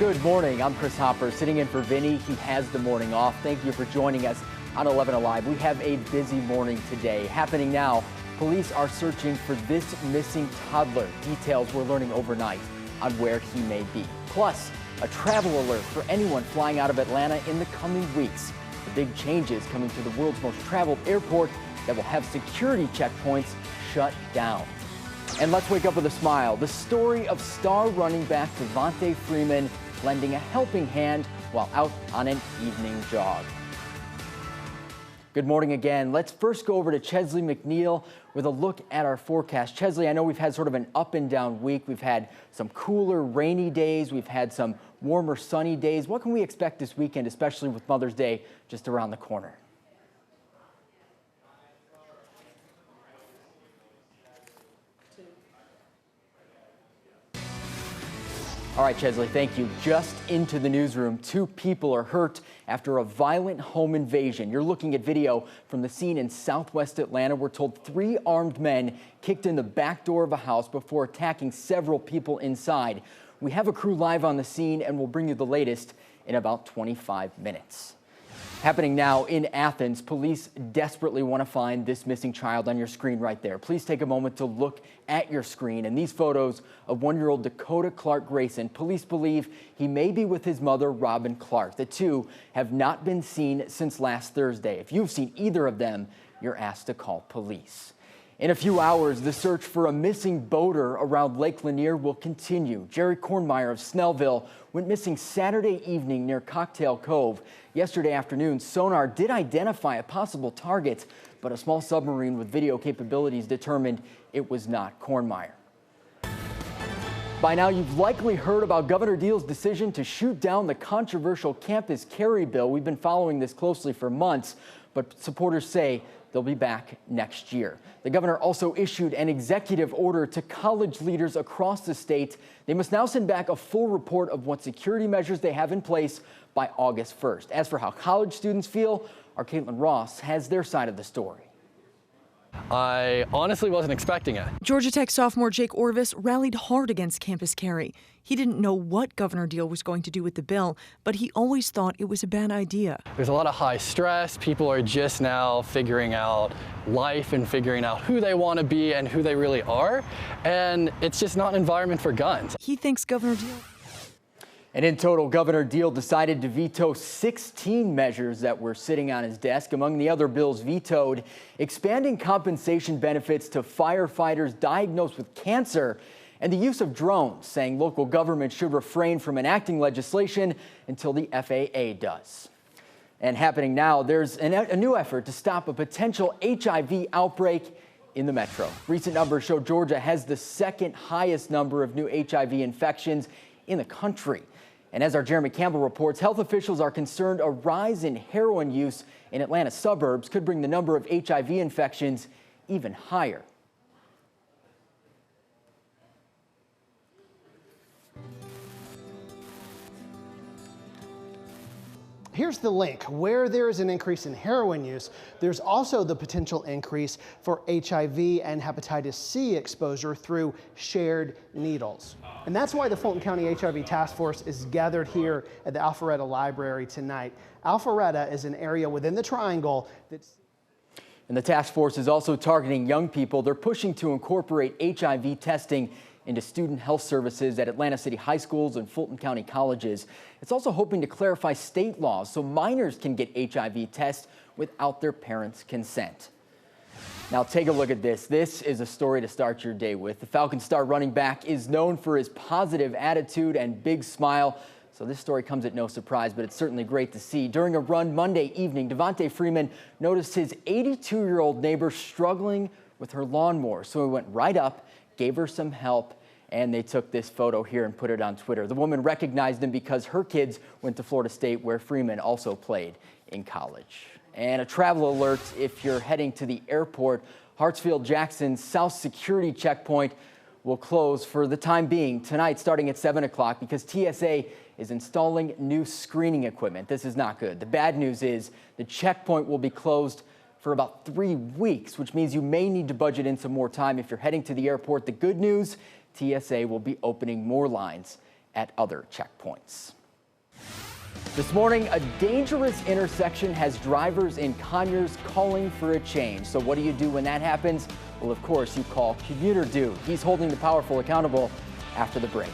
Good morning. I'm Chris Hopper, sitting in for Vinny. He has the morning off. Thank you for joining us on 11 Alive. We have a busy morning today. Happening now, police are searching for this missing toddler. Details we're learning overnight on where he may be. Plus, a travel alert for anyone flying out of Atlanta in the coming weeks. The big changes coming to the world's most traveled airport that will have security checkpoints shut down. And let's wake up with a smile. The story of star running back Devonta Freeman lending a helping hand while out on an evening jog. Good morning again. Let's first go over to Chesley McNeil with a look at our forecast. Chesley, I know we've had sort of an up and down week. We've had some cooler, rainy days. We've had some warmer, sunny days. What can we expect this weekend, especially with Mother's Day just around the corner? All right, Chesley, thank you. Just into the newsroom, 2 people are hurt after a violent home invasion. You're looking at video from the scene in southwest Atlanta. We're told 3 armed men kicked in the back door of a house before attacking several people inside. We have a crew live on the scene, and we'll bring you the latest in about 25 minutes. Happening now in Athens, police desperately want to find this missing child on your screen right there. Please take a moment to look at your screen and these photos of 1-year-old Dakota Clark Grayson. Police believe he may be with his mother, Robin Clark. The 2 have not been seen since last Thursday. If you've seen either of them, you're asked to call police. In a few hours, the search for a missing boater around Lake Lanier will continue. Jerry Kornmeyer of Snellville went missing Saturday evening near Cocktail Cove. Yesterday afternoon, sonar did identify a possible target, but a small submarine with video capabilities determined it was not Kornmeyer. By now, you've likely heard about Governor Deal's decision to shoot down the controversial campus carry bill. We've been following this closely for months, but supporters say they'll be back next year. The governor also issued an executive order to college leaders across the state. They must now send back a full report of what security measures they have in place by August 1st. As for how college students feel, our Caitlin Ross has their side of the story. I honestly wasn't expecting it. Georgia Tech sophomore Jake Orvis rallied hard against campus carry. He didn't know what Governor Deal was going to do with the bill, but he always thought it was a bad idea. There's a lot of high stress. People are just now figuring out life and figuring out who they want to be and who they really are. And it's just not an environment for guns. He thinks Governor Deal... And in total, Governor Deal decided to veto 16 measures that were sitting on his desk. Among the other bills vetoed, expanding compensation benefits to firefighters diagnosed with cancer and the use of drones, saying local governments should refrain from enacting legislation until the FAA does. And happening now, there's a new effort to stop a potential HIV outbreak in the metro. Recent numbers show Georgia has the 2nd highest number of new HIV infections in the country. And as our Jeremy Campbell reports, health officials are concerned a rise in heroin use in Atlanta suburbs could bring the number of HIV infections even higher. Here's the link. Where there is an increase in heroin use, there's also the potential increase for HIV and hepatitis C exposure through shared needles. And that's why the Fulton County HIV Task Force is gathered here at the Alpharetta Library tonight. Alpharetta is an area within the Triangle that's... And the task force is also targeting young people. They're pushing to incorporate HIV testing into student health services at Atlanta City high schools and Fulton County colleges. It's also hoping to clarify state laws so minors can get HIV tests without their parents' consent. Now take a look at this. This is a story to start your day with. The Falcon star running back is known for his positive attitude and big smile. So this story comes at no surprise, but it's certainly great to see. During a run Monday evening, Devonta Freeman noticed his 82-year-old neighbor struggling with her lawnmower. So he went right up, gave her some help, and they took this photo here and put it on Twitter. The woman recognized him because her kids went to Florida State, where Freeman also played in college. And a travel alert if you're heading to the airport. Hartsfield-Jackson's South Security Checkpoint will close for the time being tonight starting at 7 o'clock because TSA is installing new screening equipment. This is not good. The bad news is the checkpoint will be closed for about 3 weeks, which means you may need to budget in some more time if you're heading to the airport. The good news, TSA will be opening more lines at other checkpoints. This morning, a dangerous intersection has drivers in Conyers calling for a change. So what do you do when that happens? Well, of course, you call Commuter Do. He's holding the powerful accountable after the break.